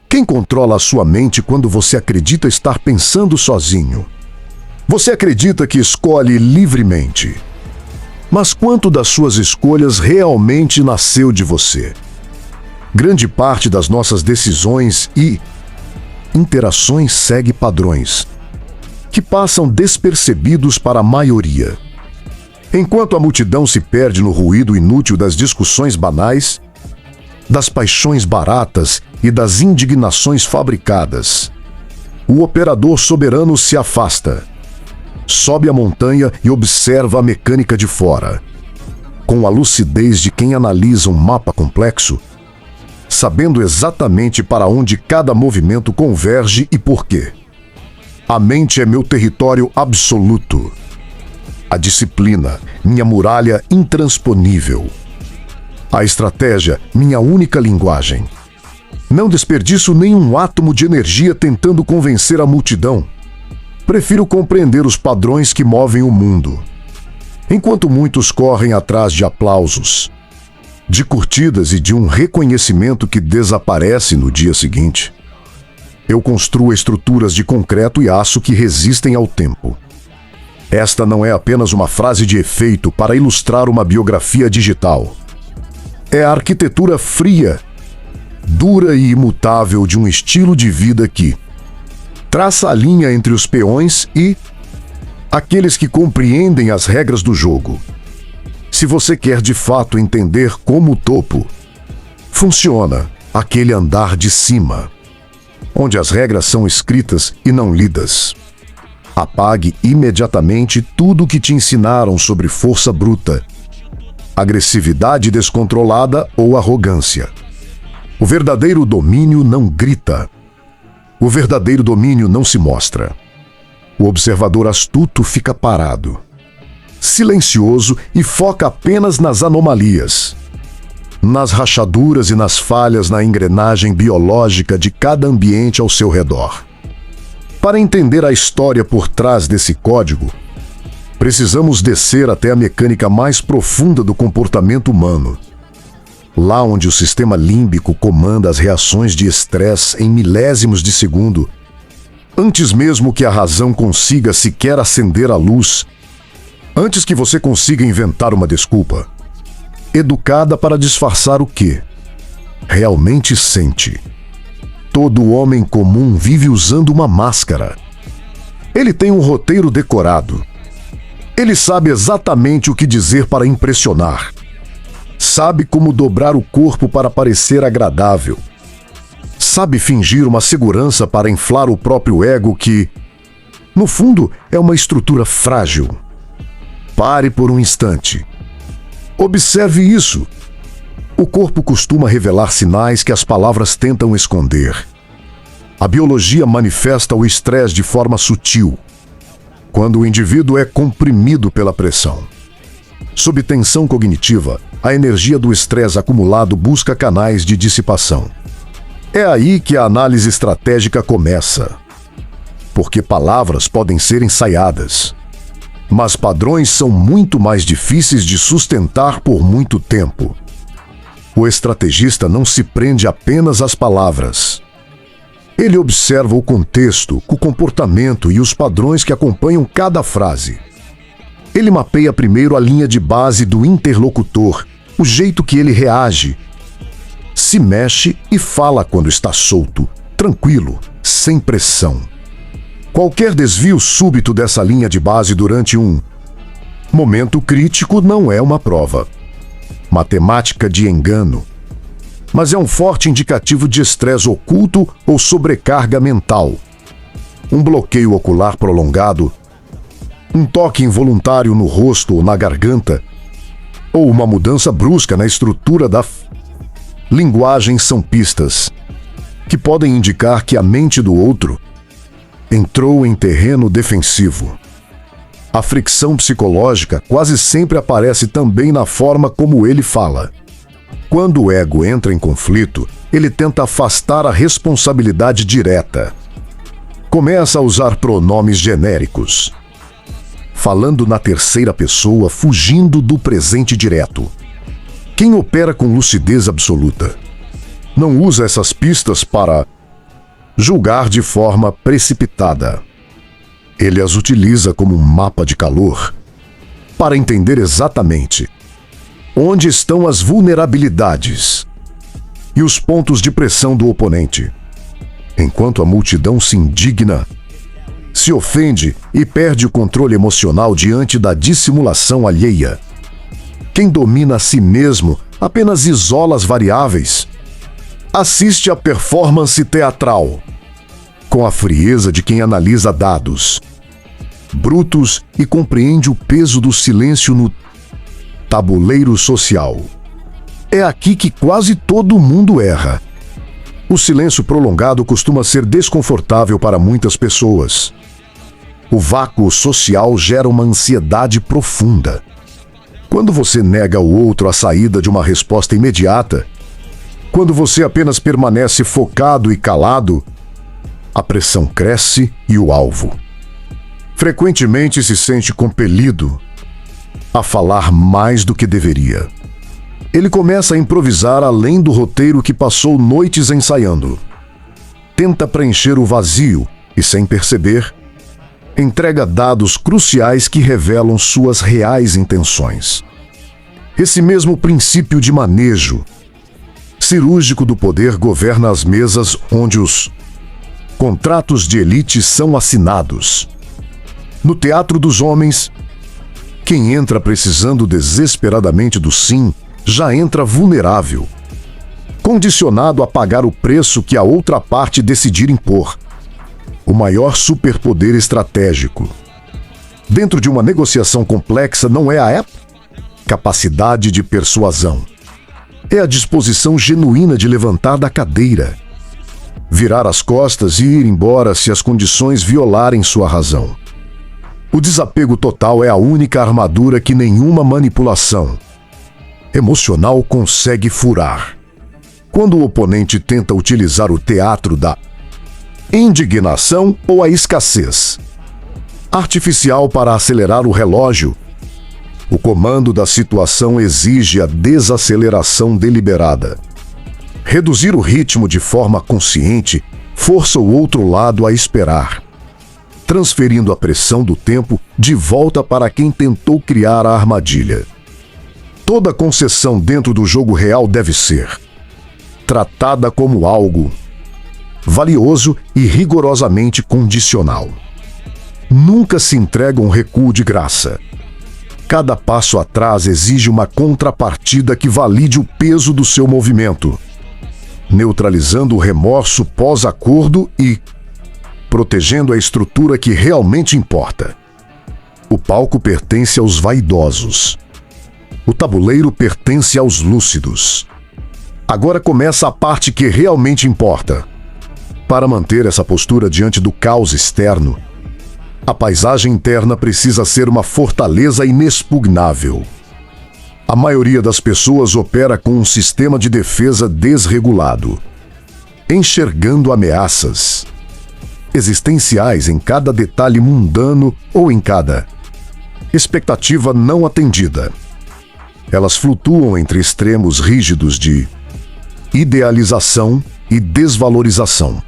Quem controla a sua mente quando você acredita estar pensando sozinho? Você acredita que escolhe livremente. Mas quanto das suas escolhas realmente nasceu de você? Grande parte das nossas decisões e interações segue padrões que passam despercebidos para a maioria. Enquanto a multidão se perde no ruído inútil das discussões banais, das paixões baratas e das indignações fabricadas, o operador soberano se afasta, sobe a montanha e observa a mecânica de fora, com a lucidez de quem analisa um mapa complexo, sabendo exatamente para onde cada movimento converge e por quê. A mente é meu território absoluto. A disciplina, minha muralha intransponível. A estratégia, minha única linguagem. Não desperdiço nenhum átomo de energia tentando convencer a multidão. Prefiro compreender os padrões que movem o mundo. Enquanto muitos correm atrás de aplausos, de curtidas e de um reconhecimento que desaparece no dia seguinte, eu construo estruturas de concreto e aço que resistem ao tempo. Esta não é apenas uma frase de efeito para ilustrar uma biografia digital. É a arquitetura fria, dura e imutável de um estilo de vida que traça a linha entre os peões e aqueles que compreendem as regras do jogo. Se você quer de fato entender como o topo funciona, aquele andar de cima, onde as regras são escritas e não lidas. Apague imediatamente tudo o que te ensinaram sobre força bruta, agressividade descontrolada ou arrogância. O verdadeiro domínio não grita. O verdadeiro domínio não se mostra. O observador astuto fica parado, silencioso e foca apenas nas anomalias, nas rachaduras e nas falhas na engrenagem biológica de cada ambiente ao seu redor. Para entender a história por trás desse código, precisamos descer até a mecânica mais profunda do comportamento humano, lá onde o sistema límbico comanda as reações de estresse em milésimos de segundo, antes mesmo que a razão consiga sequer acender a luz, antes que você consiga inventar uma desculpa, educada para disfarçar o que realmente sente. Todo homem comum vive usando uma máscara. Ele tem um roteiro decorado. Ele sabe exatamente o que dizer para impressionar. Sabe como dobrar o corpo para parecer agradável. Sabe fingir uma segurança para inflar o próprio ego que, no fundo, é uma estrutura frágil. Pare por um instante. Observe isso. O corpo costuma revelar sinais que as palavras tentam esconder. A biologia manifesta o estresse de forma sutil, quando o indivíduo é comprimido pela pressão. Sob tensão cognitiva, a energia do estresse acumulado busca canais de dissipação. É aí que a análise estratégica começa. Porque palavras podem ser ensaiadas, mas padrões são muito mais difíceis de sustentar por muito tempo. O estrategista não se prende apenas às palavras. Ele observa o contexto, o comportamento e os padrões que acompanham cada frase. Ele mapeia primeiro a linha de base do interlocutor, o jeito que ele reage, se mexe e fala quando está solto, tranquilo, sem pressão. Qualquer desvio súbito dessa linha de base durante um momento crítico não é uma prova matemática de engano, mas é um forte indicativo de estresse oculto ou sobrecarga mental. Um bloqueio ocular prolongado, um toque involuntário no rosto ou na garganta, ou uma mudança brusca na estrutura da linguagem são pistas que podem indicar que a mente do outro entrou em terreno defensivo. A fricção psicológica quase sempre aparece também na forma como ele fala. Quando o ego entra em conflito, ele tenta afastar a responsabilidade direta. Começa a usar pronomes genéricos, falando na terceira pessoa, fugindo do presente direto. Quem opera com lucidez absoluta não usa essas pistas para julgar de forma precipitada. Ele as utiliza como um mapa de calor para entender exatamente onde estão as vulnerabilidades e os pontos de pressão do oponente, enquanto a multidão se indigna, se ofende e perde o controle emocional diante da dissimulação alheia. Quem domina a si mesmo apenas isola as variáveis. Assiste à performance teatral, com a frieza de quem analisa dados brutos e compreende o peso do silêncio no tabuleiro social. É aqui que quase todo mundo erra. O silêncio prolongado costuma ser desconfortável para muitas pessoas. O vácuo social gera uma ansiedade profunda. Quando você nega ao outro a saída de uma resposta imediata, quando você apenas permanece focado e calado, a pressão cresce e o alvo frequentemente se sente compelido a falar mais do que deveria. Ele começa a improvisar além do roteiro que passou noites ensaiando. Tenta preencher o vazio e, sem perceber, entrega dados cruciais que revelam suas reais intenções. Esse mesmo princípio de manejo cirúrgico do poder governa as mesas onde os contratos de elite são assinados. No teatro dos homens, quem entra precisando desesperadamente do sim, já entra vulnerável, condicionado a pagar o preço que a outra parte decidir impor. O maior superpoder estratégico dentro de uma negociação complexa não é a capacidade de persuasão. É a disposição genuína de levantar da cadeira, virar as costas e ir embora se as condições violarem sua razão. O desapego total é a única armadura que nenhuma manipulação emocional consegue furar. Quando o oponente tenta utilizar o teatro da indignação ou a escassez artificial para acelerar o relógio, o comando da situação exige a desaceleração deliberada. Reduzir o ritmo de forma consciente força o outro lado a esperar, transferindo a pressão do tempo de volta para quem tentou criar a armadilha. Toda concessão dentro do jogo real deve ser tratada como algo valioso e rigorosamente condicional. Nunca se entrega um recuo de graça. Cada passo atrás exige uma contrapartida que valide o peso do seu movimento, neutralizando o remorso pós-acordo e protegendo a estrutura que realmente importa. O palco pertence aos vaidosos. O tabuleiro pertence aos lúcidos. Agora começa a parte que realmente importa. Para manter essa postura diante do caos externo, a paisagem interna precisa ser uma fortaleza inexpugnável. A maioria das pessoas opera com um sistema de defesa desregulado, enxergando ameaças existenciais em cada detalhe mundano ou em cada expectativa não atendida. Elas flutuam entre extremos rígidos de idealização e desvalorização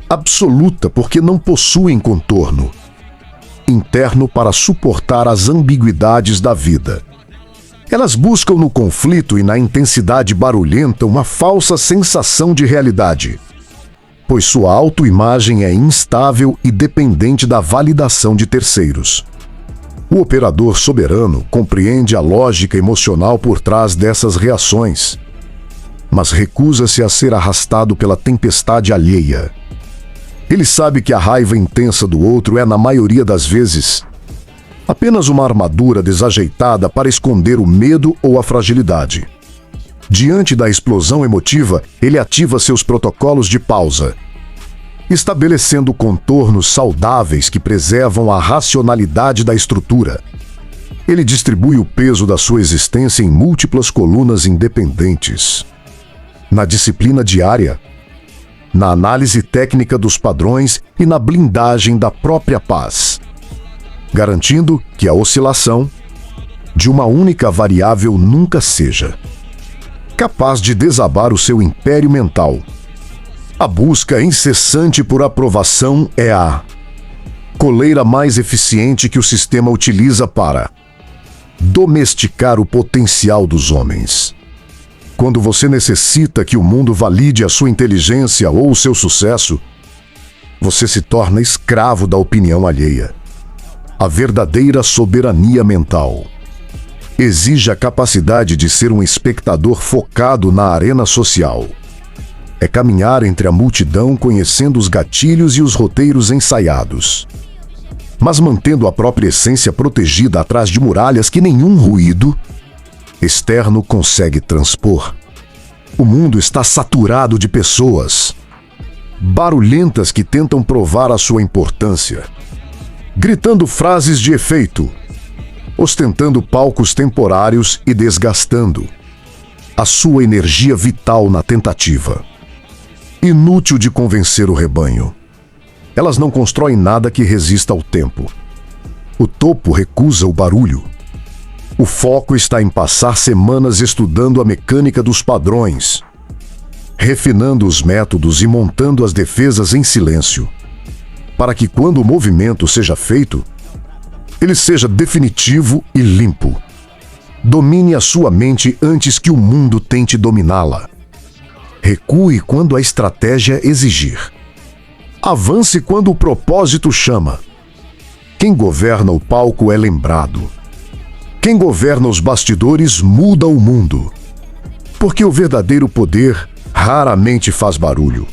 absoluta, porque não possuem contorno interno para suportar as ambiguidades da vida. Elas buscam no conflito e na intensidade barulhenta uma falsa sensação de realidade, pois sua autoimagem é instável e dependente da validação de terceiros. O operador soberano compreende a lógica emocional por trás dessas reações, mas recusa-se a ser arrastado pela tempestade alheia. Ele sabe que a raiva intensa do outro é, na maioria das vezes, apenas uma armadura desajeitada para esconder o medo ou a fragilidade. Diante da explosão emotiva, ele ativa seus protocolos de pausa, estabelecendo contornos saudáveis que preservam a racionalidade da estrutura. Ele distribui o peso da sua existência em múltiplas colunas independentes. Na disciplina diária, na análise técnica dos padrões e na blindagem da própria paz, garantindo que a oscilação de uma única variável nunca seja capaz de desabar o seu império mental. A busca incessante por aprovação é a coleira mais eficiente que o sistema utiliza para domesticar o potencial dos homens. Quando você necessita que o mundo valide a sua inteligência ou o seu sucesso, você se torna escravo da opinião alheia. A verdadeira soberania mental exige a capacidade de ser um espectador focado na arena social. É caminhar entre a multidão conhecendo os gatilhos e os roteiros ensaiados, mas mantendo a própria essência protegida atrás de muralhas que nenhum ruído externo consegue transpor. O mundo está saturado de pessoas barulhentas que tentam provar a sua importância, gritando frases de efeito, ostentando palcos temporários e desgastando a sua energia vital na tentativa. Inútil de convencer o rebanho. Elas não constroem nada que resista ao tempo. O topo recusa o barulho. O foco está em passar semanas estudando a mecânica dos padrões, refinando os métodos e montando as defesas em silêncio, para que quando o movimento seja feito, ele seja definitivo e limpo. Domine a sua mente antes que o mundo tente dominá-la. Recue quando a estratégia exigir. Avance quando o propósito chama. Quem governa o palco é lembrado. Quem governa os bastidores muda o mundo. Porque o verdadeiro poder raramente faz barulho.